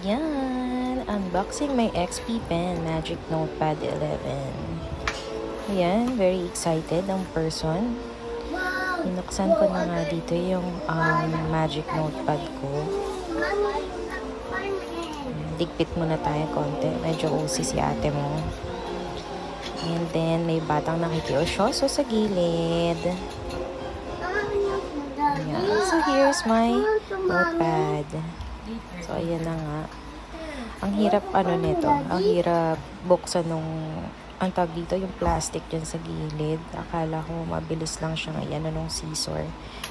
Ayan, unboxing my XP Pen Magic Notepad 11. Ayan, very excited ang person. Binuksan ko na nga dito yung Magic Notepad ko. Digpit muna tayo konti. Medyo OC si ate mo. And then, may batang nakikiosyoso sa gilid. Ayan. So, here's my notepad. So, ayan na nga. Ang hirap, nito. Ang hirap buksan nung, ang tawag dito, yung plastic dyan sa gilid. Akala ko mabilis lang siya ngayon, nung scissor.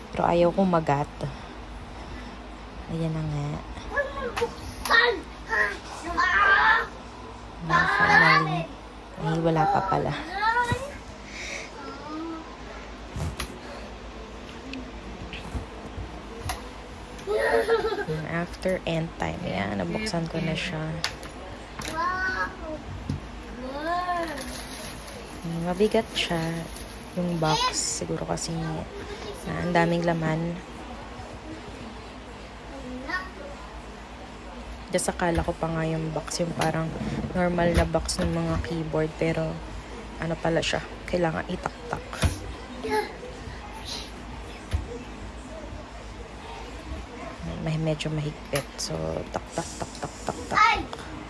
Pero ayaw kong magat. Ayan na nga. Finally. Ay, wala pa pala. After end time, yan, nabuksan ko na siya. Mabigat siya. Yung box, siguro kasi ang daming laman. Just akala ko pa nga yung box, yung parang normal na box ng mga keyboard, pero ano pala siya, kailangan itaktak. Medyo mahigpit. So, tak.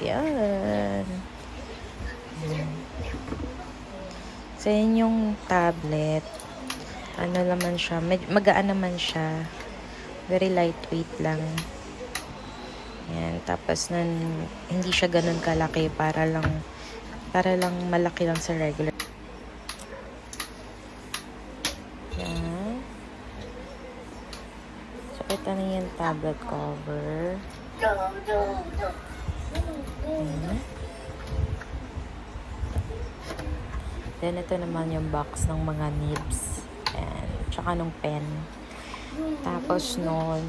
Yan. So, yun yung tablet. Ano naman siya, magaan naman siya. Very lightweight lang. Yan. Tapos, hindi siya ganun kalaki, para lang malaki lang sa regular. Yan. So, ito na yung tablet cover. Yan. Then, ito naman yung box ng mga nibs. Ayan. Tsaka nung pen. Tapos nun,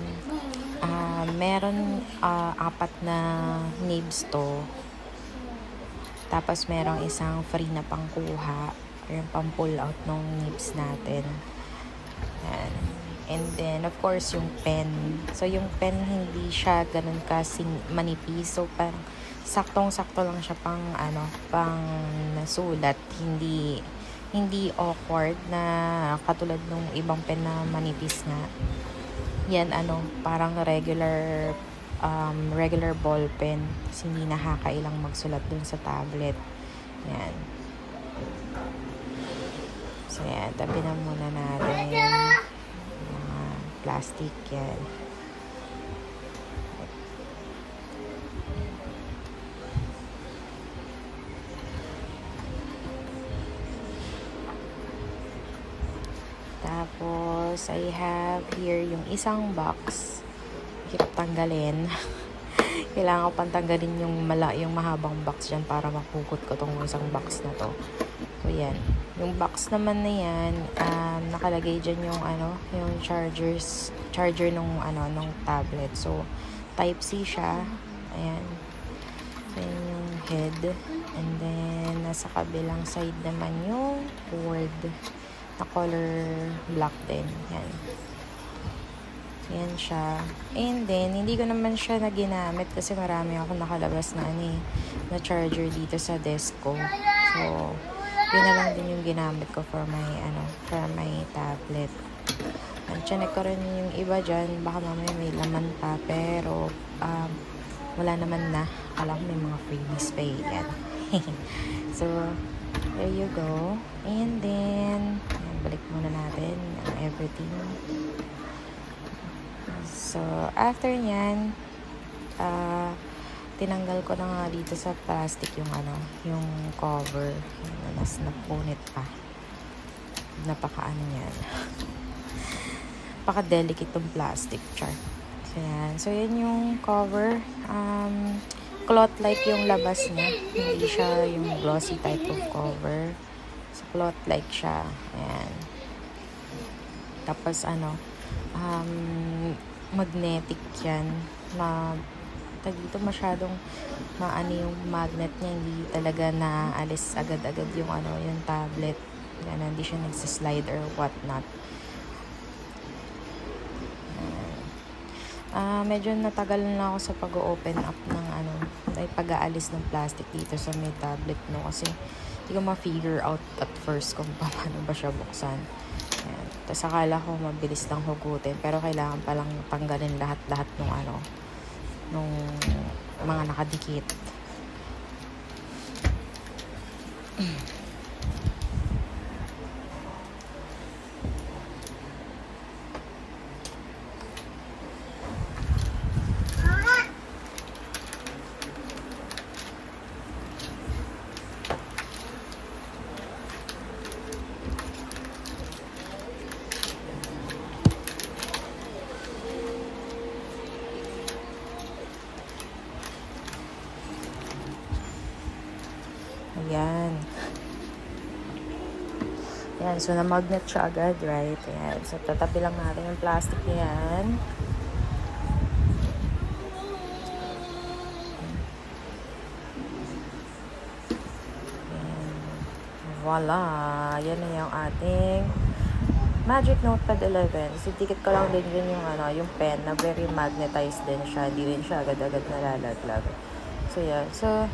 meron 4 na nibs to. Tapos, merong isang free na pangkuha. Yung pang-pull out ng nibs natin. Ayan. And then, of course, yung pen. So, yung pen, hindi siya ganun kasing manipis. So, parang saktong-sakto lang siya pang nasulat. Hindi awkward na katulad nung ibang pen na manipis nga. Yan, parang regular ball pen. Kasi hindi nakakailang magsulat dun sa tablet. Yan. So, yan. Tabi na muna natin. Plastic yan. Tapos, I have here yung isang box. Hirap tanggalin. Kailangan ko pantanggalin yung mahabang box dyan para mapugot ko tong isang box na to. So, yan. Yung box naman na yan, nakalagay dyan yung yung charger nung tablet. So, Type-C siya. Ayan. So, yan yung head. And then, nasa kabilang side naman yung cord na color black din. Yan. Yan siya. And then, hindi ko naman siya na ginamit kasi marami ako nakalabas na na charger dito sa desk ko. So, yun na lang din yung ginamit ko for my tablet. Chinek ko rin yung iba dyan. Baka mamaya may laman pa. Pero, wala naman na. Akala ko may mga freebies pa yan. So, there you go. And then, balik muna natin ang everything. So, after nyan, tinanggal ko na nga dito sa plastic yung cover. Nas napunit pa. Napaka yan. Napaka-delicate tong plastic, char. So, yan. So, yan yung cover. Cloth-like yung labas niya. Hindi siya yung glossy type of cover. So, cloth-like siya. Ayan. Tapos, magnetic yan. Dito masyadong yung magnet niya. Hindi talaga naalis agad-agad yung yung tablet. Yan, hindi siya nagsislide or whatnot. Medyo natagal na ako sa pag-open up ng ay pag-aalis ng plastic dito sa may tablet, no? Kasi hindi ko ma-figure out at first kung paano ba siya buksan. Ayan. Tapos akala ko mabilis lang hugutin, pero kailangan palang tanggalin lahat-lahat nung mga nakadikit. Ayan. Ayan, so na-magnet siya agad, right? Ayan, so tatabi lang natin yung plastic niyan. Voila! Yan na yung ating Magic Notepad 11. So, dikit ko lang din yun yung pen na very magnetized din siya. Hindi rin siya agad-agad nalalaglag. So, yan. So,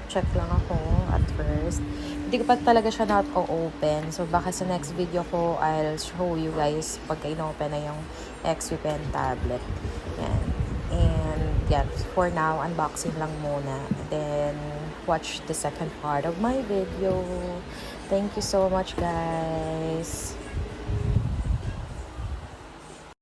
check lang ako at first. Hindi ko pa talaga siya open. So, baka sa next video ko, I'll show you guys pagka inopen na yung XP Pen tablet. Yan. And, yan. For now, unboxing lang muna. Then, watch the second part of my video. Thank you so much, guys.